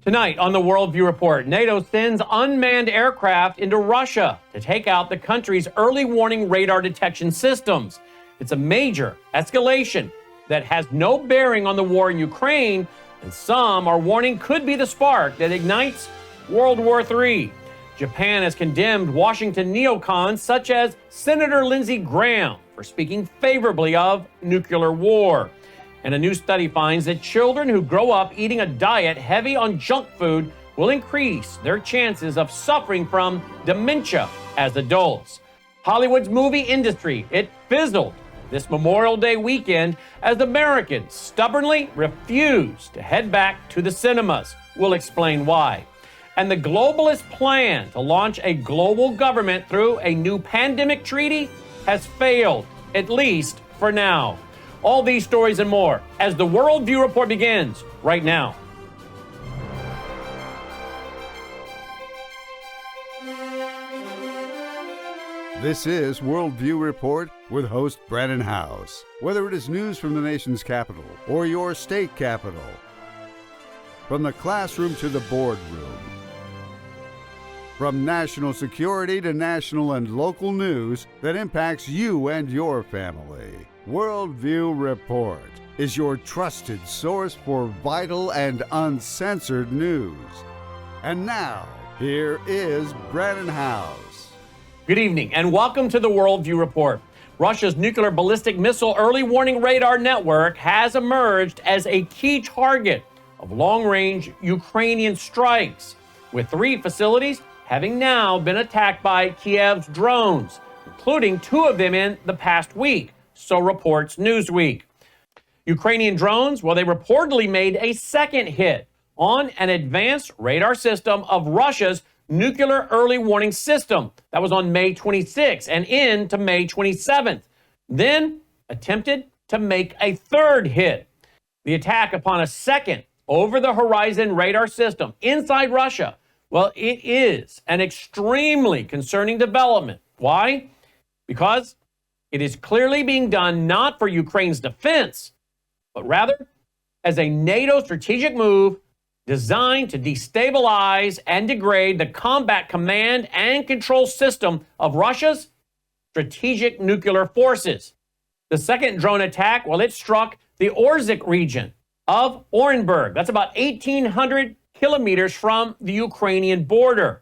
Tonight on the Worldview Report, NATO sends unmanned aircraft into Russia to take out the country's early warning radar detection systems. It's a major escalation that has no bearing on the war in Ukraine, and some are warning could be the spark that ignites World War III. Japan has condemned Washington neocons such as Senator Lindsey Graham for speaking favorably of nuclear war. And a new study finds that children who grow up eating a diet heavy on junk food will increase their chances of suffering from dementia as adults. Hollywood's movie industry, it fizzled this Memorial Day weekend as Americans stubbornly refused to head back to the cinemas. We'll explain why. And the globalist plan to launch a global government through a new pandemic treaty has failed, at least for now. All these stories and more as the Worldview Report begins right now. This is Worldview Report with host Brannon Howse. Whether it is news from the nation's capital or your state capital, from the classroom to the boardroom, from national security to national and local news that impacts you and your family, Worldview Report is your trusted source for vital and uncensored news. And now, here is Brannon Howse. Good evening and welcome to the Worldview Report. Russia's nuclear ballistic missile early warning radar network has emerged as a key target of long-range Ukrainian strikes, with 3 facilities having now been attacked by Kiev's drones, including 2 of them in the past week, so reports Newsweek. Ukrainian drones, well, they reportedly made a second hit on an advanced radar system of Russia's nuclear early warning system. That was on May 26th and into May 27th. Then attempted to make a third hit. The attack upon a second over-the-horizon radar system inside Russia, well, it is an extremely concerning development. Why? Because it is clearly being done not for Ukraine's defense, but rather as a NATO strategic move designed to destabilize and degrade the combat command and control system of Russia's strategic nuclear forces. The second drone attack, well, it struck the Orzyk region of Orenburg. That's about 1,800 kilometers from the Ukrainian border.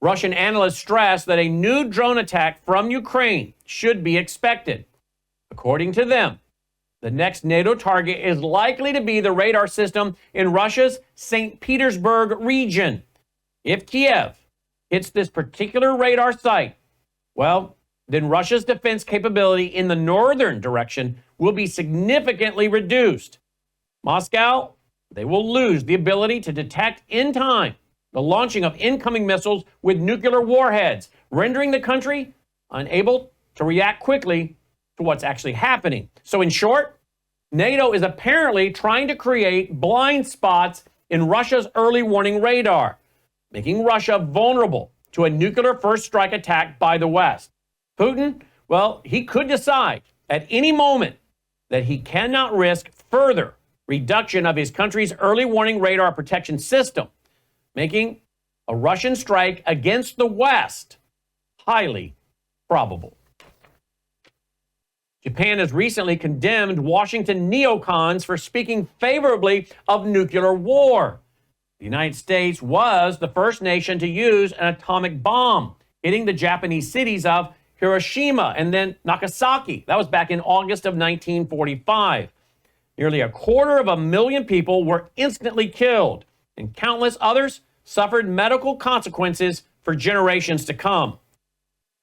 Russian analysts stress that a new drone attack from Ukraine should be expected. According to them, the next NATO target is likely to be the radar system in Russia's St. Petersburg region. If Kiev hits this particular radar site, well, then Russia's defense capability in the northern direction will be significantly reduced. Moscow, they will lose the ability to detect in time the launching of incoming missiles with nuclear warheads, rendering the country unable to react quickly to what's actually happening. So in short, NATO is apparently trying to create blind spots in Russia's early warning radar, making Russia vulnerable to a nuclear first strike attack by the West. Putin, well, he could decide at any moment that he cannot risk further reduction of his country's early warning radar protection system, making a Russian strike against the West highly probable. Japan has recently condemned Washington neocons for speaking favorably of nuclear war. The United States was the first nation to use an atomic bomb, hitting the Japanese cities of Hiroshima and then Nagasaki. That was back in August of 1945. Nearly 250,000 people were instantly killed, and countless others suffered medical consequences for generations to come.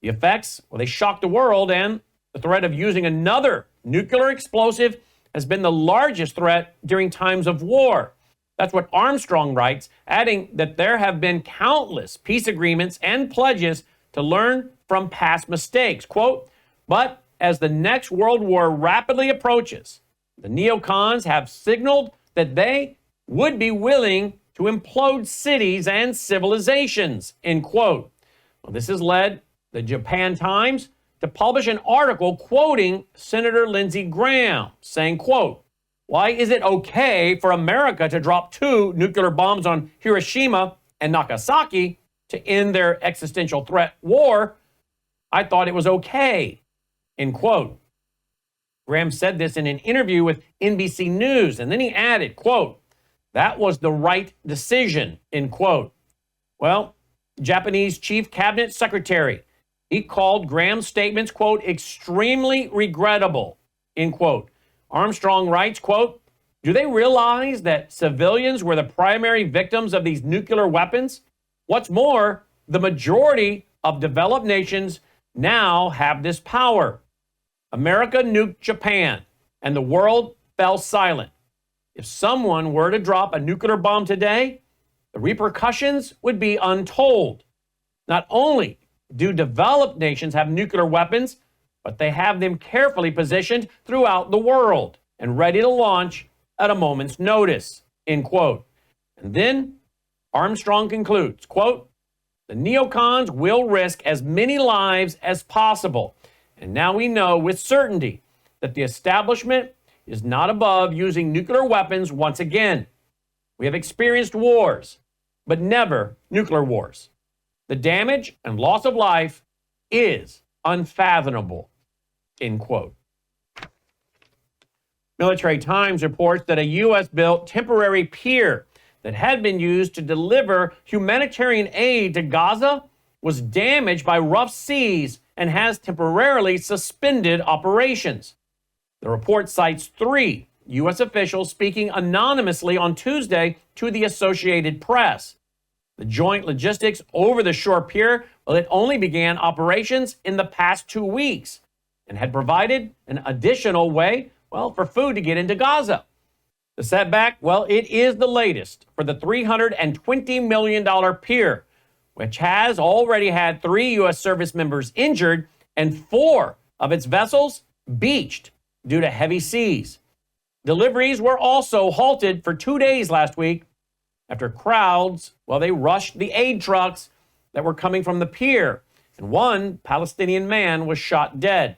The effects, well, they shocked the world, and the threat of using another nuclear explosive has been the largest threat during times of war. That's what Armstrong writes, adding that there have been countless peace agreements and pledges to learn from past mistakes. Quote, but as the next world war rapidly approaches, the neocons have signaled that they would be willing to implode cities and civilizations, end quote. Well, this has led the Japan Times to publish an article quoting Senator Lindsey Graham, saying, quote, Why is it okay for America to drop 2 nuclear bombs on Hiroshima and Nagasaki to end their existential threat war? I thought it was okay, end quote. Graham said this in an interview with NBC News, and then he added, quote, that was the right decision, end quote. Well, Japanese Chief Cabinet Secretary, he called Graham's statements, quote, extremely regrettable, end quote. Armstrong writes, quote, do they realize that civilians were the primary victims of these nuclear weapons? What's more, the majority of developed nations now have this power. America nuked Japan, and the world fell silent. If someone were to drop a nuclear bomb today, the repercussions would be untold. Not only do developed nations have nuclear weapons, but they have them carefully positioned throughout the world and ready to launch at a moment's notice, end quote. And then Armstrong concludes, quote, the neocons will risk as many lives as possible. And now we know with certainty that the establishment is not above using nuclear weapons once again. We have experienced wars, but never nuclear wars. The damage and loss of life is unfathomable, end quote. Military Times reports that a U.S.-built temporary pier that had been used to deliver humanitarian aid to Gaza was damaged by rough seas and has temporarily suspended operations. The report cites 3 U.S. officials speaking anonymously on Tuesday to the Associated Press. The joint logistics over-the-shore pier, well, it only began operations in the past 2 weeks and had provided an additional way, well, for food to get into Gaza. The setback, well, it is the latest for the $320 million pier, which has already had 3 U.S. service members injured and 4 of its vessels beached due to heavy seas. Deliveries were also halted for 2 days last week after crowds, well, they rushed the aid trucks that were coming from the pier, and 1 Palestinian man was shot dead.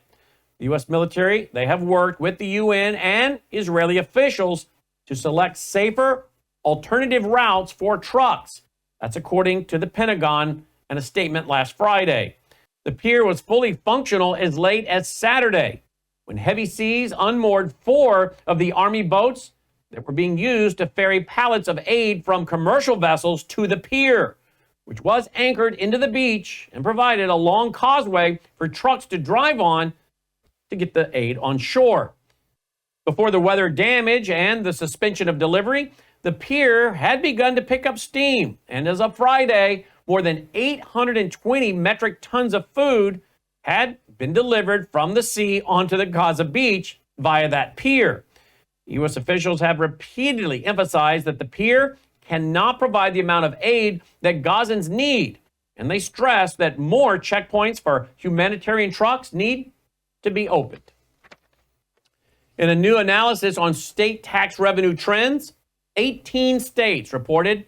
The U.S. military, they have worked with the UN and Israeli officials to select safer alternative routes for trucks. That's according to the Pentagon in a statement last Friday. The pier was fully functional as late as Saturday, when heavy seas unmoored 4 of the Army boats that were being used to ferry pallets of aid from commercial vessels to the pier, which was anchored into the beach and provided a long causeway for trucks to drive on to get the aid on shore. Before the weather damage and the suspension of delivery, the pier had begun to pick up steam, and as of Friday, more than 820 metric tons of food had been delivered from the sea onto the Gaza beach via that pier. U.S. officials have repeatedly emphasized that the pier cannot provide the amount of aid that Gazans need, and they stress that more checkpoints for humanitarian trucks need to be opened. In a new analysis on state tax revenue trends, 18 states reported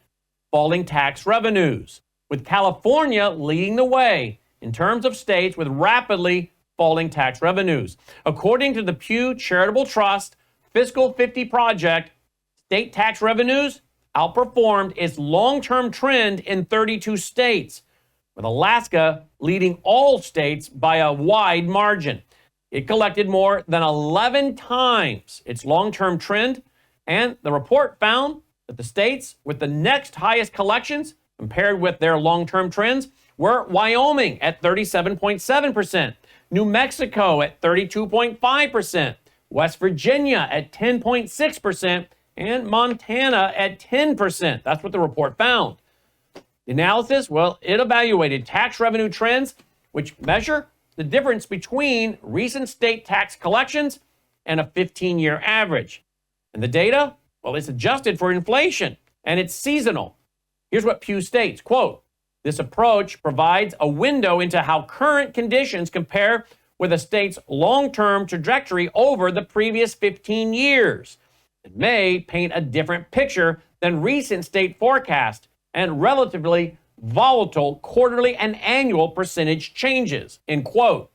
falling tax revenues, with California leading the way in terms of states with rapidly falling tax revenues. According to the Pew Charitable Trust Fiscal 50 project, state tax revenues outperformed its long-term trend in 32 states, with Alaska leading all states by a wide margin. It collected more than 11 times its long-term trend, and the report found that the states with the next highest collections compared with their long-term trends were Wyoming at 37.7%, New Mexico at 32.5%, West Virginia at 10.6%, and Montana at 10%. That's what the report found. The analysis, well, it evaluated tax revenue trends, which measure the difference between recent state tax collections and a 15-year average. And the data, well, it's adjusted for inflation, and it's seasonal. Here's what Pew states, quote, this approach provides a window into how current conditions compare with a state's long-term trajectory over the previous 15 years. It may paint a different picture than recent state forecasts and relatively volatile quarterly and annual percentage changes, end quote.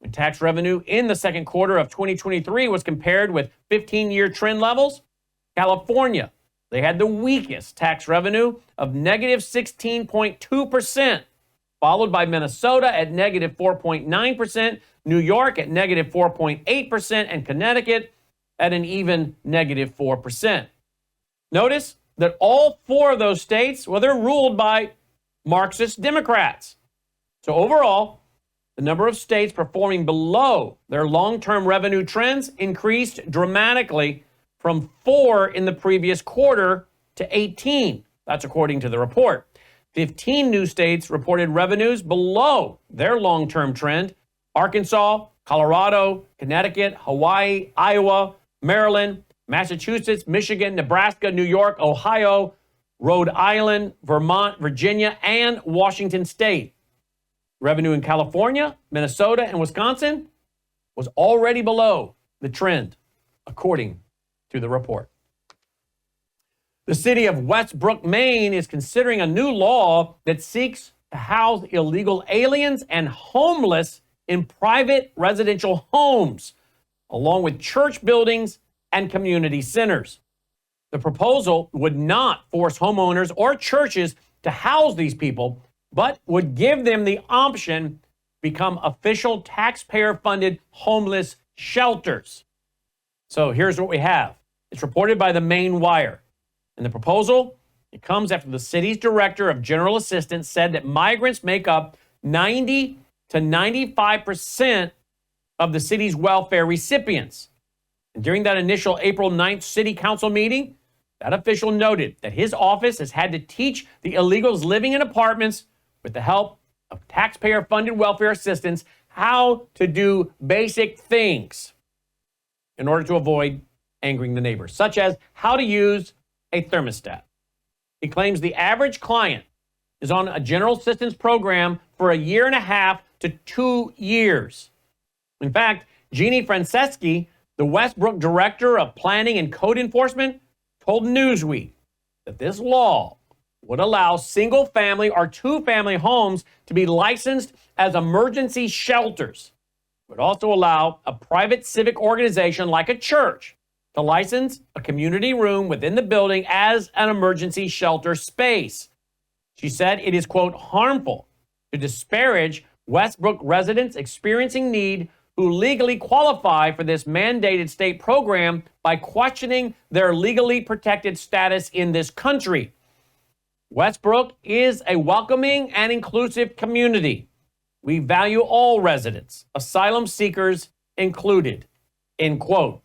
When tax revenue in the second quarter of 2023 was compared with 15-year trend levels, California, they had the weakest tax revenue of negative 16.2%, followed by Minnesota at negative 4.9%, New York at negative 4.8%, and Connecticut at an even negative 4%. Notice that all four of those states, well, they're ruled by Marxist Democrats. So overall, the number of states performing below their long-term revenue trends increased dramatically from 4 in the previous quarter to 18. That's according to the report. 15 new states reported revenues below their long-term trend: Arkansas, Colorado, Connecticut, Hawaii, Iowa, Maryland, Massachusetts, Michigan, Nebraska, New York, Ohio, Rhode Island, Vermont, Virginia, and Washington State. Revenue in California, Minnesota, and Wisconsin was already below the trend, according to the report. The city of Westbrook, Maine, is considering a new law that seeks to house illegal aliens and homeless in private residential homes, along with church buildings and community centers. The proposal would not force homeowners or churches to house these people, but would give them the option to become official taxpayer-funded homeless shelters. So here's what we have. It's reported by the Maine Wire. And the proposal, it comes after the city's director of general assistance said that migrants make up 90 to 95% of the city's welfare recipients. And during that initial April 9th city council meeting, that official noted that his office has had to teach the illegals living in apartments with the help of taxpayer-funded welfare assistance how to do basic things in order to avoid angering the neighbors, such as how to use a thermostat. He claims the average client is on a general assistance program for 1.5 to 2 years. In fact, Jeannie Franceschi, the Westbrook Director of Planning and Code Enforcement, told Newsweek that this law would allow single-family or two-family homes to be licensed as emergency shelters. It would also allow a private civic organization like a church to license a community room within the building as an emergency shelter space. She said it is, quote, harmful to disparage Westbrook residents experiencing need who legally qualify for this mandated state program by questioning their legally protected status in this country. Westbrook is a welcoming and inclusive community. We value all residents, asylum seekers included, end quote.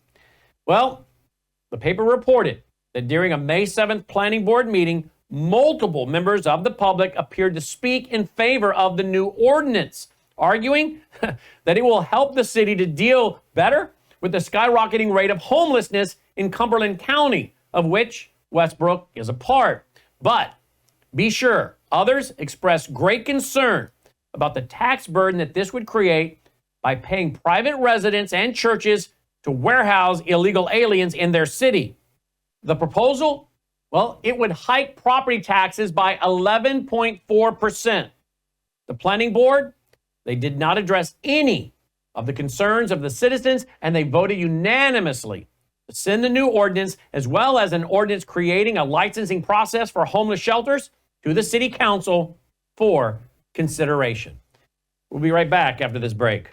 Well, the paper reported that during a May 7th planning board meeting, multiple members of the public appeared to speak in favor of the new ordinance, arguing that it will help the city to deal better with the skyrocketing rate of homelessness in Cumberland County, of which Westbrook is a part. But be sure, others expressed great concern about the tax burden that this would create by paying private residents and churches to warehouse illegal aliens in their city. The proposal, well, it would hike property taxes by 11.4%. The planning board, they did not address any of the concerns of the citizens, and they voted unanimously to send the new ordinance, as well as an ordinance creating a licensing process for homeless shelters, to the city council for consideration. We'll be right back after this break.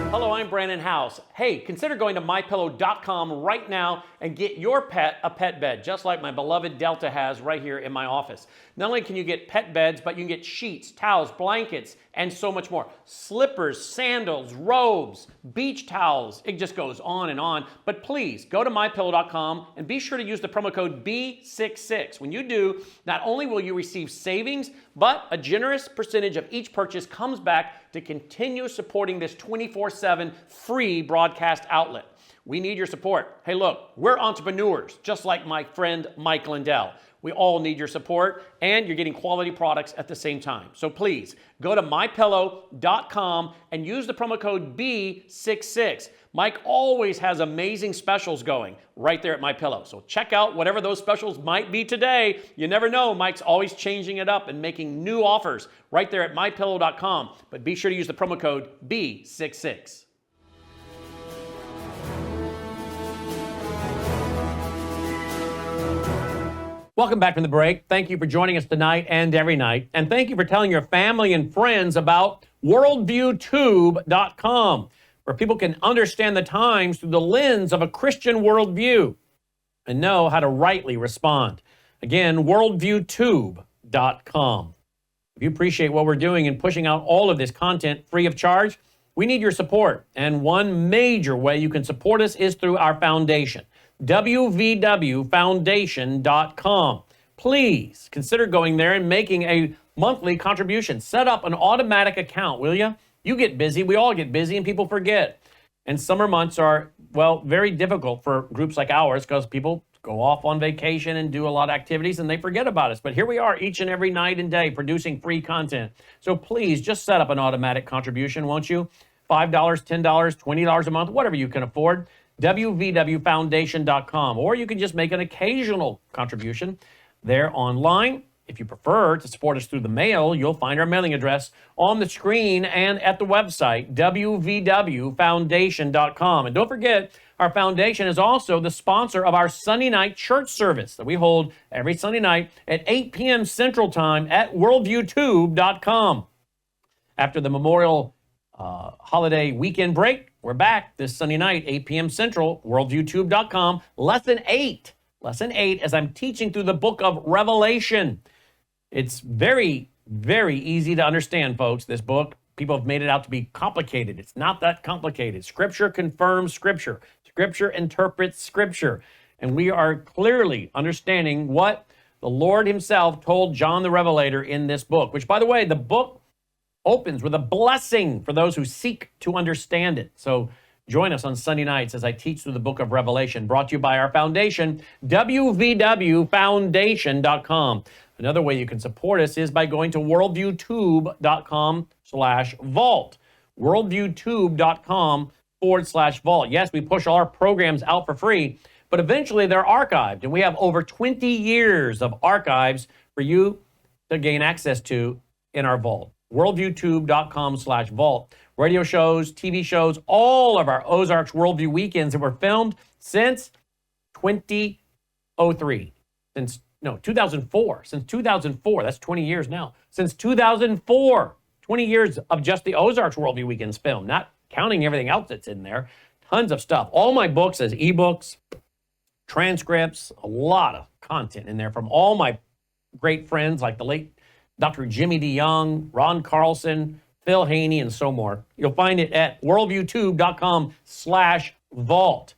Hello, I'm Brannon Howse. Hey, consider going to MyPillow.com right now and get your pet a pet bed, just like my beloved Delta has right here in my office. Not only can you get pet beds, but you can get sheets, towels, blankets, and so much more. Slippers, sandals, robes, beach towels. It just goes on and on. But please, go to MyPillow.com and be sure to use the promo code B66. When you do, not only will you receive savings, but a generous percentage of each purchase comes back to continue supporting this 24/7 free broadcast outlet. We need your support. Hey, look, we're entrepreneurs, just like my friend Mike Lindell. We all need your support, and you're getting quality products at the same time. So please go to mypillow.com and use the promo code B66. Mike always has amazing specials going right there at MyPillow. So check out whatever those specials might be today. You never know. Mike's always changing it up and making new offers right there at mypillow.com. But be sure to use the promo code B66. Welcome back from the break. Thank you for joining us tonight and every night. And thank you for telling your family and friends about worldviewtube.com, where people can understand the times through the lens of a Christian worldview and know how to rightly respond. Again, worldviewtube.com. If you appreciate what we're doing and pushing out all of this content free of charge, we need your support. And one major way you can support us is through our foundation, WVWFoundation.com. Please consider going there and making a monthly contribution. Set up an automatic account, will you? You get busy, we all get busy, and people forget. And summer months are, well, very difficult for groups like ours because people go off on vacation and do a lot of activities and they forget about us. But here we are each and every night and day producing free content. So please just set up an automatic contribution, won't you? $5, $10, $20 a month, whatever you can afford. WVWFoundation.com. Or you can just make an occasional contribution there online. If you prefer to support us through the mail, you'll find our mailing address on the screen and at the website, WVWFoundation.com. And don't forget, our foundation is also the sponsor of our Sunday night church service that we hold every Sunday night at 8 p.m. Central Time at worldviewtube.com. After the Memorial holiday weekend break, we're back this Sunday night, 8 p.m. Central, worldviewtube.com, Lesson 8, as I'm teaching through the book of Revelation. It's very, very easy to understand, folks, this book. People have made it out to be complicated. It's not that complicated. Scripture confirms Scripture. Scripture interprets Scripture. And we are clearly understanding what the Lord himself told John the Revelator in this book, which, by the way, the book opens with a blessing for those who seek to understand it. So join us on Sunday nights as I teach through the book of Revelation, brought to you by our foundation, WVWFoundation.com. Another way you can support us is by going to worldviewtube.com/vault. Worldviewtube.com/vault. Yes, we push all our programs out for free, but eventually they're archived, and we have over 20 years of archives for you to gain access to in our vault. Worldviewtube.com/vault. Radio shows, TV shows, all of our Ozarks Worldview weekends that were filmed since 2003. 2004. Since 2004. That's 20 years now. Since 2004. 20 years of just the Ozarks Worldview weekends filmed, not counting everything else that's in there. Tons of stuff. All my books as ebooks, transcripts, a lot of content in there from all my great friends like the late Dr. Jimmy DeYoung, Ron Carlson, Phil Haney, and so more. You'll find it at worldviewtube.com/vault.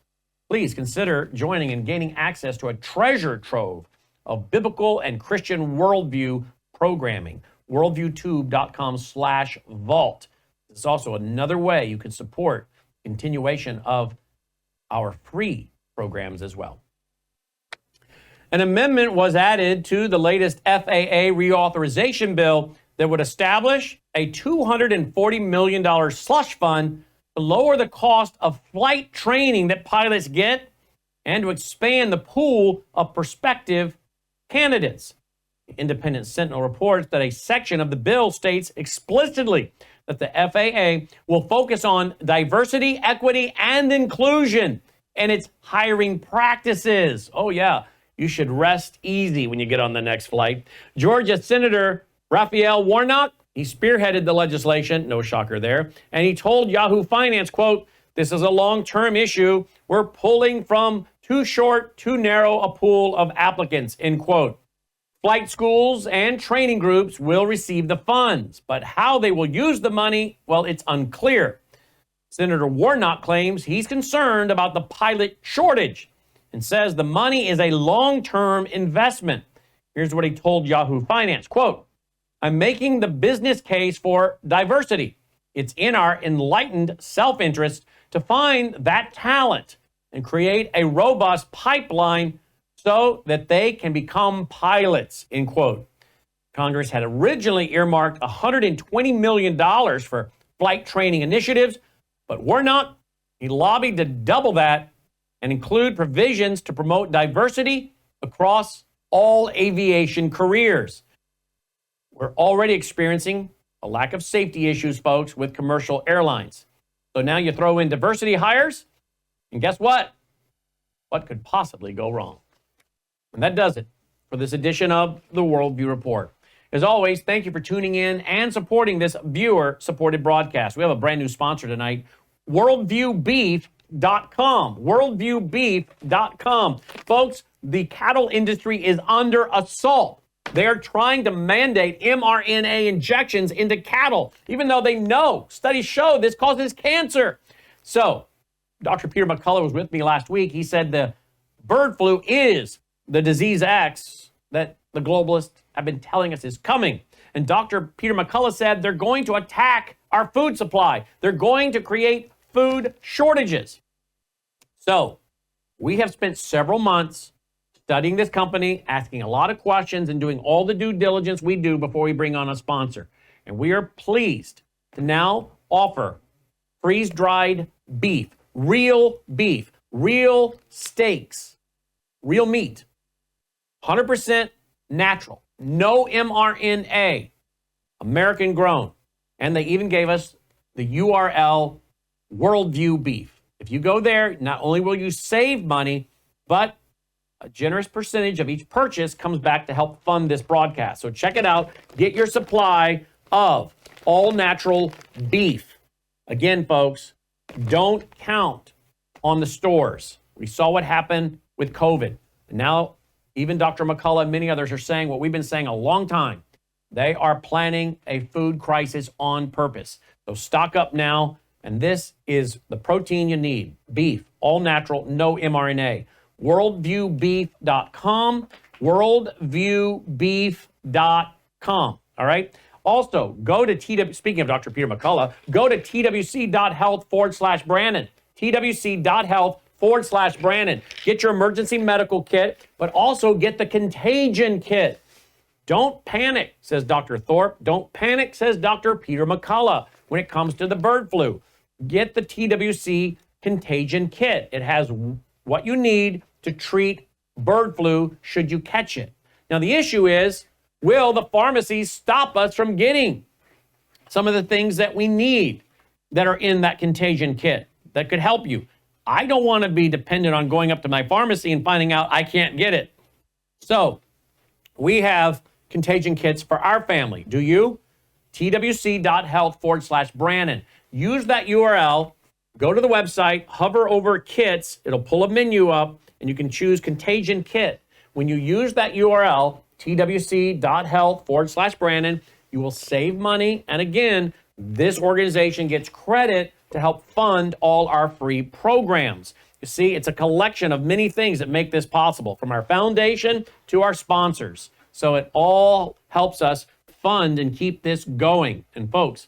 Please consider joining and gaining access to a treasure trove of biblical and Christian worldview programming. Worldviewtube.com/vault. This is also another way you can support continuation of our free programs as well. An amendment was added to the latest FAA reauthorization bill that would establish a $240 million slush fund to lower the cost of flight training that pilots get and to expand the pool of prospective candidates. The Independent Sentinel reports that a section of the bill states explicitly that the FAA will focus on diversity, equity, and inclusion in its hiring practices. Oh, yeah. You should rest easy when you get on the next flight. Georgia Senator Raphael Warnock, he spearheaded the legislation, no shocker there, and he told Yahoo Finance, quote, "This is a long-term issue. We're pulling from too short, too narrow a pool of applicants," end quote. Flight schools and training groups will receive the funds, but how they will use the money, well, it's unclear. Senator Warnock claims he's concerned about the pilot shortage and says the money is a long-term investment. Here's what he told Yahoo Finance, quote, "I'm making the business case for diversity. It's in our enlightened self-interest to find that talent and create a robust pipeline so that they can become pilots, end quote. Congress had originally earmarked $120 million for flight training initiatives, but Warnock, he lobbied to double that and include provisions to promote diversity across all aviation careers. We're already experiencing a lack of safety issues, folks, with commercial airlines. So now you throw in diversity hires, and guess what? What could possibly go wrong? And that does it for this edition of the Worldview Report. As always, thank you for tuning in and supporting this viewer-supported broadcast. We have a brand new sponsor tonight, WorldviewBeef.com. WorldviewBeef.com. Folks, the cattle industry is under assault. They're trying to mandate mRNA injections into cattle, even though they know, studies show this causes cancer. So, Dr. Peter McCullough was with me last week. He said the bird flu is the disease X that the globalists have been telling us is coming. And Dr. Peter McCullough said they're going to attack our food supply. They're going to create food shortages. So, we have spent several months studying this company, asking a lot of questions, and doing all the due diligence we do before we bring on a sponsor. And we are pleased to now offer freeze-dried beef, real steaks, real meat, 100% natural, no mRNA, American grown. And they even gave us the URL Worldview Beef. If you go there, not only will you save money, but a generous percentage of each purchase comes back to help fund this broadcast. So check it out. Get your supply of all natural beef. Again, folks, don't count on the stores. We saw what happened with COVID. And now even Dr. McCullough and many others are saying what we've been saying a long time. They are planning a food crisis on purpose. So stock up now. And this is the protein you need. Beef, all natural, no mRNA. Worldviewbeef.com. Worldviewbeef.com. All right. Also, go to speaking of Dr. Peter McCullough, go to twc.health/Brannon. twc.health/Brannon. Get your emergency medical kit, but also get the contagion kit. Don't panic, says Dr. Thorpe. Don't panic, says Dr. Peter McCullough, when it comes to the bird flu. Get the TWC contagion kit. It has what you need to treat bird flu should you catch it. Now, the issue is, will the pharmacies stop us from getting some of the things that we need that are in that contagion kit that could help you? I don't want to be dependent on going up to my pharmacy and finding out I can't get it. So we have contagion kits for our family. Do you? twc.health/Brannon. Use that URL. Go to the website, hover over kits. It'll pull a menu up, and you can choose contagion kit. When you use that URL, twc.health/Brannon, you will save money. And again, this organization gets credit to help fund all our free programs. You see, it's a collection of many things that make this possible, from our foundation to our sponsors. So it all helps us fund and keep this going. And folks,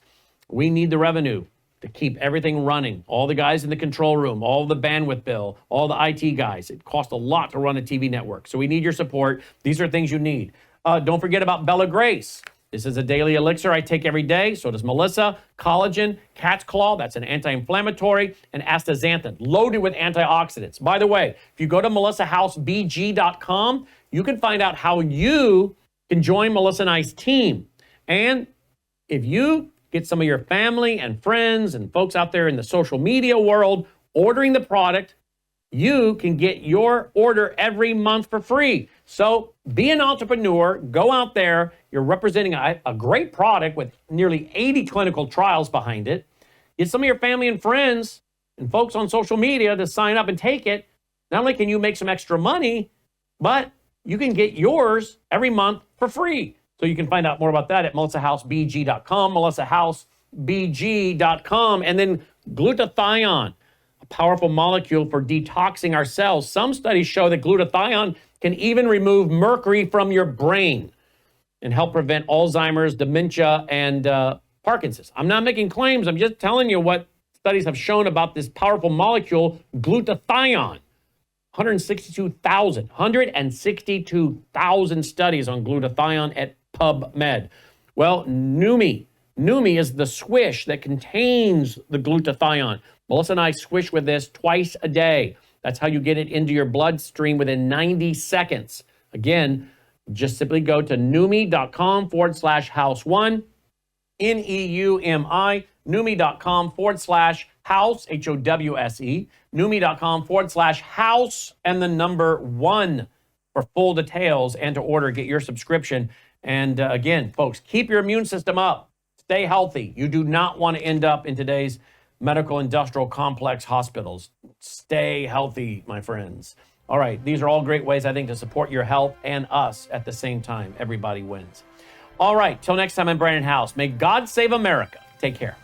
we need the revenue to keep everything running. All the guys in the control room, all the bandwidth bill, all the IT guys. It costs a lot to run a TV network. So we need your support. These are things you need. Don't forget about Bella Grace. This is a daily elixir I take every day. So does Melissa. Collagen, cat's claw, that's an anti-inflammatory, and astaxanthin, loaded with antioxidants. By the way, if you go to melissahousebg.com, you can find out how you can join Melissa and I's team. And if you get some of your family and friends and folks out there in the social media world ordering the product, you can get your order every month for free. So be an entrepreneur, go out there. You're representing a great product with nearly 80 clinical trials behind it. Get some of your family and friends and folks on social media to sign up and take it. Not only can you make some extra money, but you can get yours every month for free. So you can find out more about that at melissahousebg.com, melissahousebg.com, and then glutathione, a powerful molecule for detoxing our cells. Some studies show that glutathione can even remove mercury from your brain and help prevent Alzheimer's, dementia, and Parkinson's. I'm not making claims. I'm just telling you what studies have shown about this powerful molecule, glutathione. 162,000 studies on glutathione at PubMed. Well, Numi is the swish that contains the glutathione. Melissa and I swish with this twice a day. That's how you get it into your bloodstream within 90 seconds. Again, just simply go to Neumi.com/house1, Neumi, Neumi.com/house, HOWSE, Neumi.com/house, and the number 1 for full details and to order, get your subscription. And again, folks, keep your immune system up. Stay healthy. You do not want to end up in today's medical industrial complex hospitals. Stay healthy, my friends. All right, these are all great ways, I think, to support your health and us at the same time. Everybody wins. All right, till next time, I'm Brannon Howse. May God save America. Take care.